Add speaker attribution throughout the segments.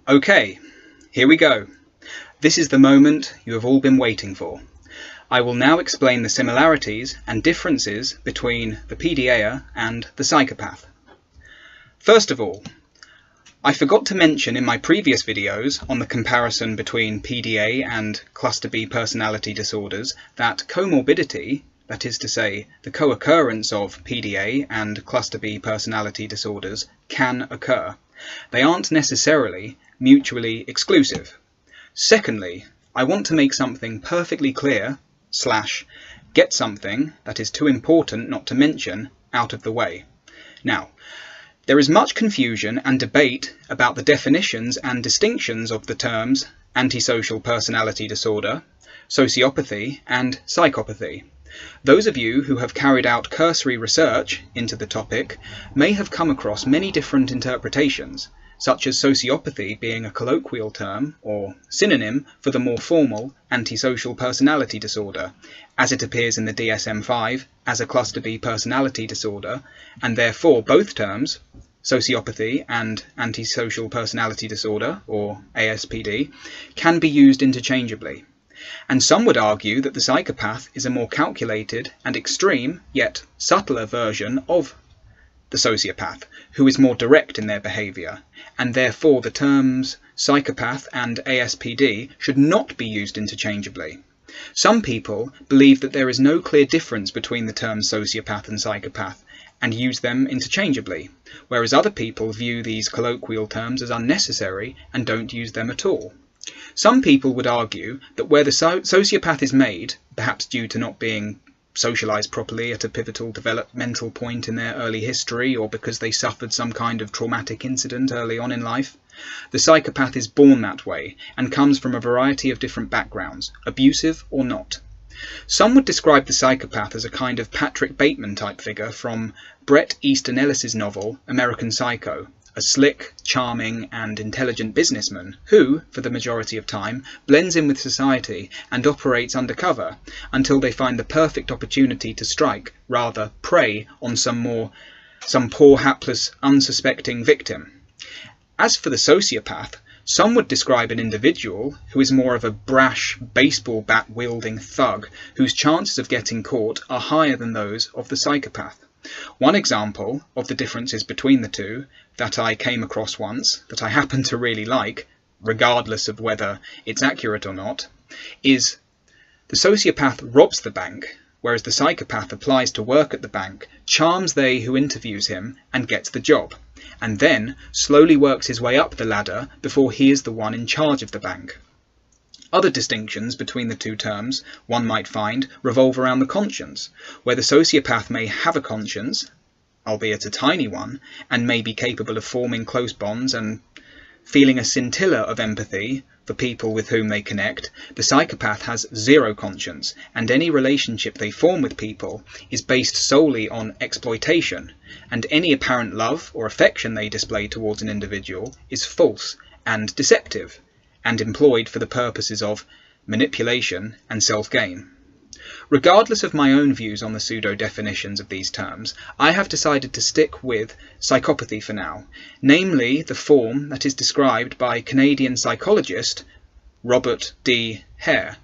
Speaker 1: Okay, here we go. This is the moment you have all been waiting for. I will now explain the similarities and differences between the PDAer and the psychopath. First of all, I forgot to mention in my previous videos on the comparison between PDA and cluster B personality disorders that comorbidity, that is to say, the co-occurrence of PDA and cluster B personality disorders, can occur. They aren't necessarily mutually exclusive. Secondly, I want to make something perfectly clear / get something that is too important not to mention out of the way. Now, there is much confusion and debate about the definitions and distinctions of the terms antisocial personality disorder, sociopathy, and psychopathy. Those of you who have carried out cursory research into the topic may have come across many different interpretations, such as sociopathy being a colloquial term or synonym for the more formal antisocial personality disorder, as it appears in the DSM-5 as a cluster B personality disorder, and therefore both terms, sociopathy and antisocial personality disorder, or ASPD, can be used interchangeably. And some would argue that the psychopath is a more calculated and extreme, yet subtler version of the sociopath, who is more direct in their behaviour, and therefore the terms psychopath and ASPD should not be used interchangeably. Some people believe that there is no clear difference between the terms sociopath and psychopath, and use them interchangeably, whereas other people view these colloquial terms as unnecessary and don't use them at all. Some people would argue that where the sociopath is made, perhaps due to not being socialised properly at a pivotal developmental point in their early history, or because they suffered some kind of traumatic incident early on in life, the psychopath is born that way and comes from a variety of different backgrounds, abusive or not. Some would describe the psychopath as a kind of Patrick Bateman type figure from Bret Easton Ellis's novel American Psycho, a slick, charming and intelligent businessman who, for the majority of time, blends in with society and operates undercover until they find the perfect opportunity to strike, rather prey on some poor, hapless, unsuspecting victim. As for the sociopath, some would describe an individual who is more of a brash, baseball bat-wielding thug whose chances of getting caught are higher than those of the psychopath. One example of the differences between the two that I came across once, that I happen to really like, regardless of whether it's accurate or not, is the sociopath robs the bank, whereas the psychopath applies to work at the bank, charms they who interviews him and gets the job, and then slowly works his way up the ladder before he is the one in charge of the bank. Other distinctions between the two terms one might find revolve around the conscience, where the sociopath may have a conscience, albeit a tiny one, and may be capable of forming close bonds and feeling a scintilla of empathy for people with whom they connect. The psychopath has zero conscience, and any relationship they form with people is based solely on exploitation, and any apparent love or affection they display towards an individual is false and deceptive, and employed for the purposes of manipulation and self-gain. Regardless of my own views on the pseudo-definitions of these terms, I have decided to stick with psychopathy for now, namely the form that is described by Canadian psychologist Robert D. Hare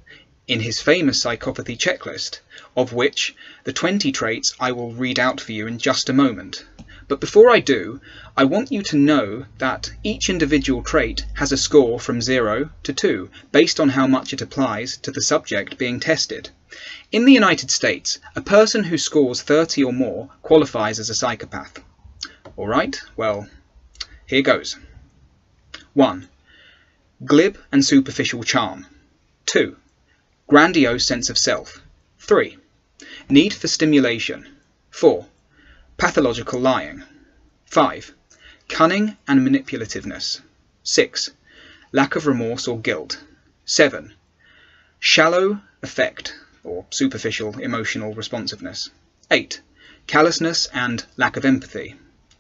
Speaker 1: in his famous psychopathy checklist, of which the 20 traits I will read out for you in just a moment. But before I do, I want you to know that each individual trait has a score from 0 to 2, based on how much it applies to the subject being tested. In the United States, a person who scores 30 or more qualifies as a psychopath. Alright, well, here goes. 1. Glib and superficial charm. 2. Grandiose sense of self. 3. Need for stimulation. 4. Pathological lying. 5. Cunning and manipulativeness. 6. Lack of remorse or guilt. 7. Shallow affect or superficial emotional responsiveness. 8. Callousness and lack of empathy.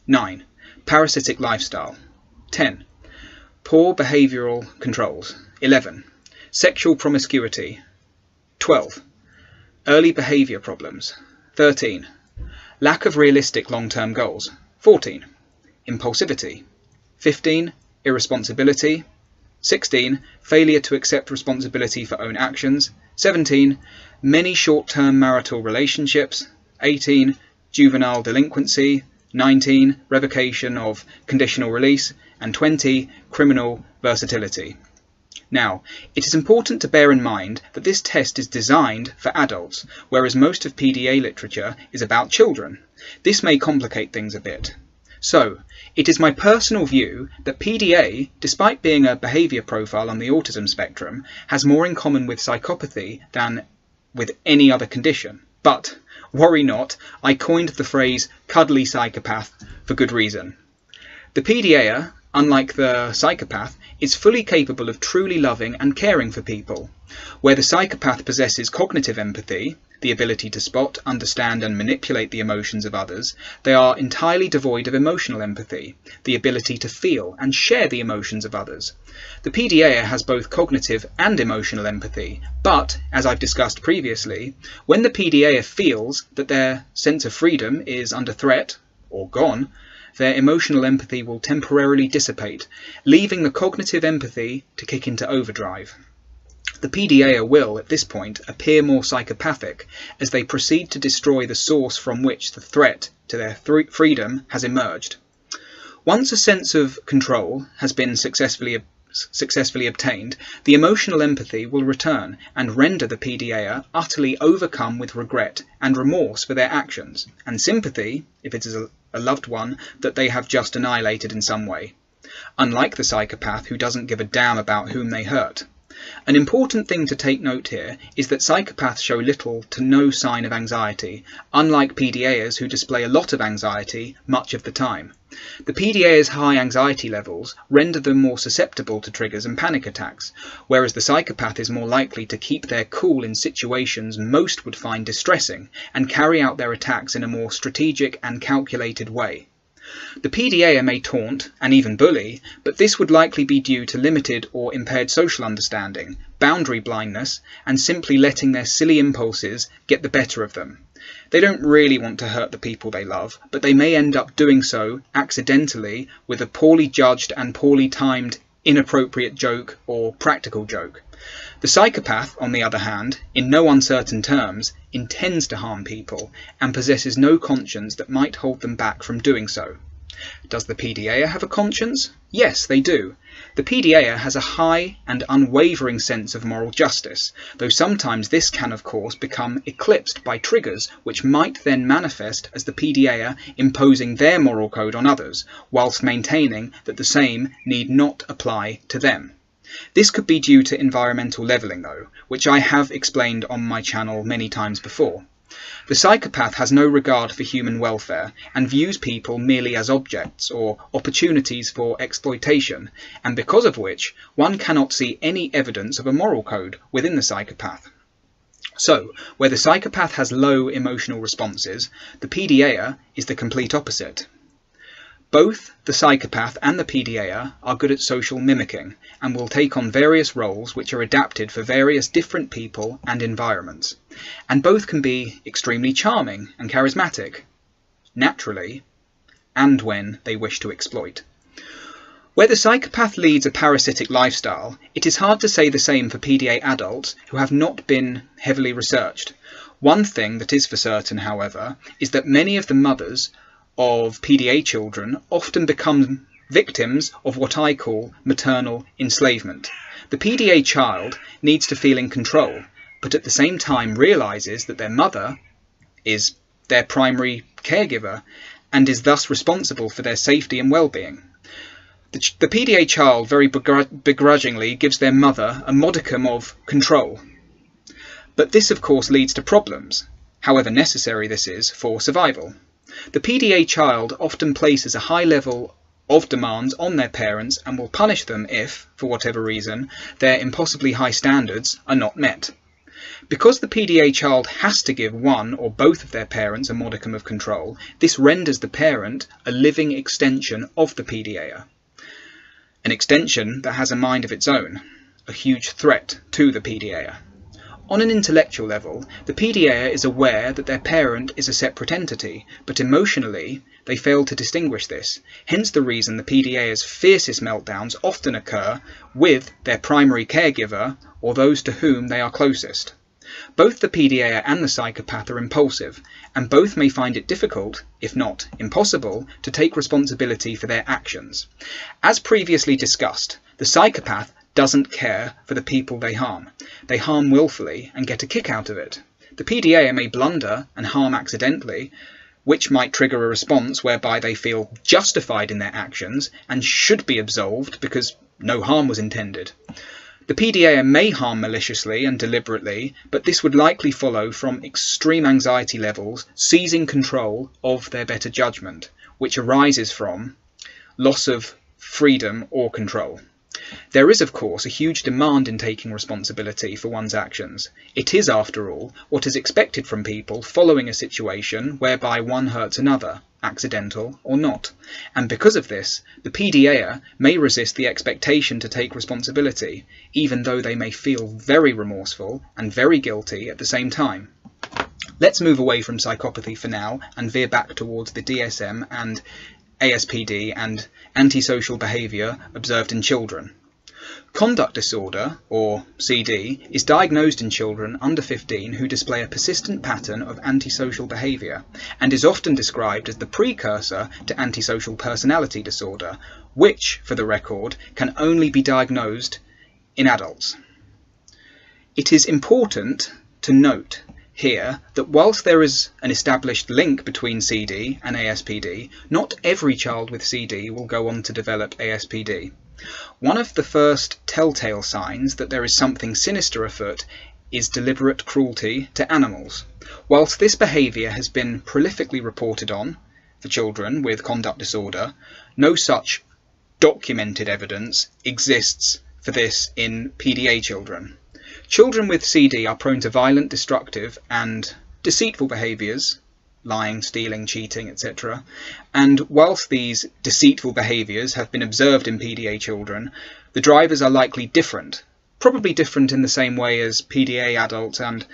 Speaker 1: 9. Parasitic lifestyle. 10. Poor behavioural controls. 11. Sexual promiscuity. 12. Early behaviour problems. 13. Lack of realistic long-term goals. 14. Impulsivity. 15. irresponsibility. 16. Failure to accept responsibility for own actions. 17. Many short-term marital relationships. 18. Juvenile delinquency. 19. Revocation of conditional release. And 20. Criminal versatility. Now, it is important to bear in mind that this test is designed for adults, whereas most of PDA literature is about children. This may complicate things a bit. So, it is my personal view that PDA, despite being a behaviour profile on the autism spectrum, has more in common with psychopathy than with any other condition. But, worry not, I coined the phrase cuddly psychopath for good reason. The PDAer, unlike the psychopath, is fully capable of truly loving and caring for people. Where the psychopath possesses cognitive empathy, the ability to spot, understand and manipulate the emotions of others, they are entirely devoid of emotional empathy, the ability to feel and share the emotions of others. The PDAer has both cognitive and emotional empathy, but, as I've discussed previously, when the PDAer feels that their sense of freedom is under threat, or gone, their emotional empathy will temporarily dissipate, leaving the cognitive empathy to kick into overdrive. The PDAer will, at this point, appear more psychopathic as they proceed to destroy the source from which the threat to their freedom has emerged. Once a sense of control has been successfully obtained, the emotional empathy will return and render the PDAer utterly overcome with regret and remorse for their actions, and sympathy, if it is a loved one that they have just annihilated in some way. Unlike the psychopath, who doesn't give a damn about whom they hurt. An important thing to take note here is that psychopaths show little to no sign of anxiety, unlike PDAers who display a lot of anxiety much of the time. The PDAers' high anxiety levels render them more susceptible to triggers and panic attacks, whereas the psychopath is more likely to keep their cool in situations most would find distressing and carry out their attacks in a more strategic and calculated way. The PDAer may taunt and even bully, but this would likely be due to limited or impaired social understanding, boundary blindness, and simply letting their silly impulses get the better of them. They don't really want to hurt the people they love, but they may end up doing so accidentally with a poorly judged and poorly timed inappropriate joke or practical joke. The psychopath, on the other hand, in no uncertain terms, intends to harm people and possesses no conscience that might hold them back from doing so. Does the PDAer have a conscience? Yes, they do. The PDAer has a high and unwavering sense of moral justice, though sometimes this can of course become eclipsed by triggers which might then manifest as the PDAer imposing their moral code on others, whilst maintaining that the same need not apply to them. This could be due to environmental levelling though, which I have explained on my channel many times before. The psychopath has no regard for human welfare and views people merely as objects or opportunities for exploitation, and because of which one cannot see any evidence of a moral code within the psychopath. So, where the psychopath has low emotional responses, the PDAer is the complete opposite. Both the psychopath and the PDAer are good at social mimicking and will take on various roles which are adapted for various different people and environments, and both can be extremely charming and charismatic, naturally, and when they wish to exploit. Where the psychopath leads a parasitic lifestyle, it is hard to say the same for PDA adults who have not been heavily researched. One thing that is for certain, however, is that many of the mothers of PDA children often become victims of what I call maternal enslavement. The PDA child needs to feel in control, but at the same time realises that their mother is their primary caregiver and is thus responsible for their safety and well-being. The PDA child very begrudgingly gives their mother a modicum of control. But this of course leads to problems, however necessary this is for survival. The PDA child often places a high level of demands on their parents and will punish them if, for whatever reason, their impossibly high standards are not met. Because the PDA child has to give one or both of their parents a modicum of control, this renders the parent a living extension of the PDAer. An extension that has a mind of its own, a huge threat to the PDAer. On an intellectual level, the PDAer is aware that their parent is a separate entity, but emotionally they fail to distinguish this, hence the reason the PDAer's fiercest meltdowns often occur with their primary caregiver or those to whom they are closest. Both the PDAer and the psychopath are impulsive, and both may find it difficult, if not impossible, to take responsibility for their actions. As previously discussed, the psychopath doesn't care for the people they harm. They harm willfully and get a kick out of it. The PDAer may blunder and harm accidentally, which might trigger a response whereby they feel justified in their actions and should be absolved because no harm was intended. The PDAer may harm maliciously and deliberately, but this would likely follow from extreme anxiety levels seizing control of their better judgment, which arises from loss of freedom or control. There is, of course, a huge demand in taking responsibility for one's actions. It is, after all, what is expected from people following a situation whereby one hurts another, accidental or not. And because of this, the PDAer may resist the expectation to take responsibility, even though they may feel very remorseful and very guilty at the same time. Let's move away from psychopathy for now and veer back towards the DSM and ASPD and antisocial behaviour observed in children. Conduct disorder, or CD, is diagnosed in children under 15 who display a persistent pattern of antisocial behaviour, and is often described as the precursor to antisocial personality disorder, which, for the record, can only be diagnosed in adults. It is important to note here that whilst there is an established link between CD and ASPD, not every child with CD will go on to develop ASPD. One of the first telltale signs that there is something sinister afoot is deliberate cruelty to animals. Whilst this behaviour has been prolifically reported on for children with conduct disorder, no such documented evidence exists for this in PDA children. Children with CD are prone to violent, destructive and deceitful behaviours, lying, stealing, cheating, etc. And whilst these deceitful behaviours have been observed in PDA children, the drivers are likely different, probably different in the same way as PDA adults and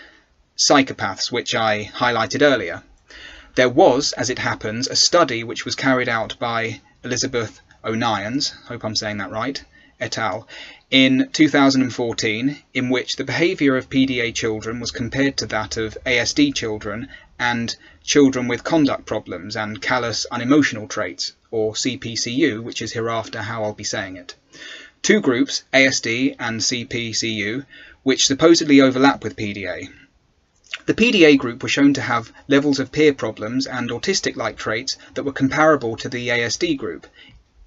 Speaker 1: psychopaths, which I highlighted earlier. There was, as it happens, a study which was carried out by Elizabeth O'Nions, hope I'm saying that right, et al., in 2014, in which the behaviour of PDA children was compared to that of ASD children and children with conduct problems and callous unemotional traits, or CPCU, which is hereafter how I'll be saying it. Two groups, ASD and CPCU, which supposedly overlap with PDA. The PDA group were shown to have levels of peer problems and autistic-like traits that were comparable to the ASD group,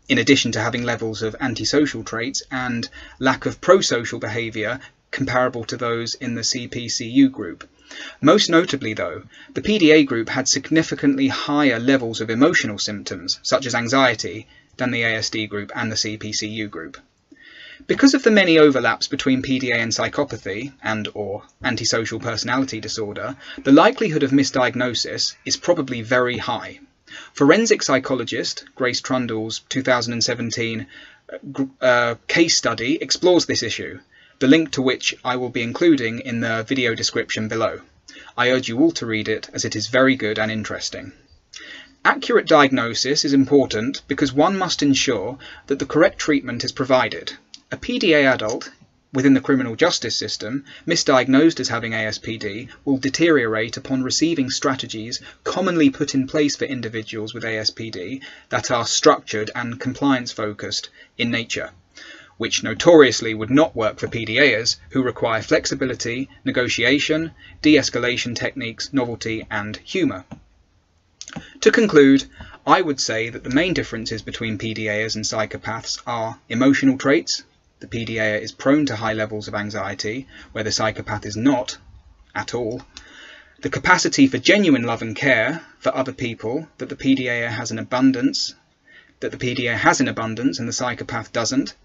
Speaker 1: in addition to having levels of antisocial traits and lack of prosocial behaviour comparable to those in the CPCU group. Most notably, though, the PDA group had significantly higher levels of emotional symptoms, such as anxiety, than the ASD group and the CPCU group. Because of the many overlaps between PDA and psychopathy and/or antisocial personality disorder, the likelihood of misdiagnosis is probably very high. Forensic psychologist Grace Trundle's 2017 case study explores this issue, the link to which I will be including in the video description below. I urge you all to read it, as it is very good and interesting. Accurate diagnosis is important because one must ensure that the correct treatment is provided. A PDA adult within the criminal justice system, misdiagnosed as having ASPD, will deteriorate upon receiving strategies commonly put in place for individuals with ASPD that are structured and compliance-focused in nature, which notoriously would not work for PDAers who require flexibility, negotiation, de-escalation techniques, novelty and humour. To conclude, I would say that the main differences between PDAers and psychopaths are emotional traits. The PDAer is prone to high levels of anxiety, where the psychopath is not at all. The capacity for genuine love and care for other people, that the PDAer has in abundance, and the psychopath doesn't.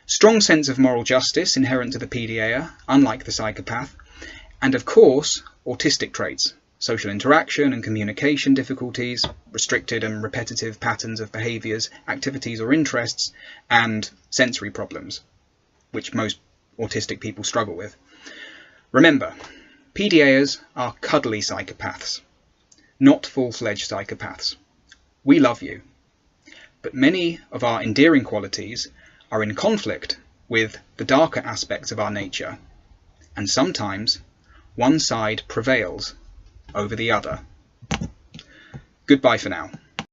Speaker 1: Strong sense of moral justice inherent to the PDAer, unlike the psychopath. And of course, autistic traits, social interaction and communication difficulties, restricted and repetitive patterns of behaviours, activities or interests, and sensory problems, which most autistic people struggle with. Remember, PDAers are cuddly psychopaths, not full-fledged psychopaths. We love you, but many of our endearing qualities are in conflict with the darker aspects of our nature, and sometimes one side prevails over the other. Goodbye for now.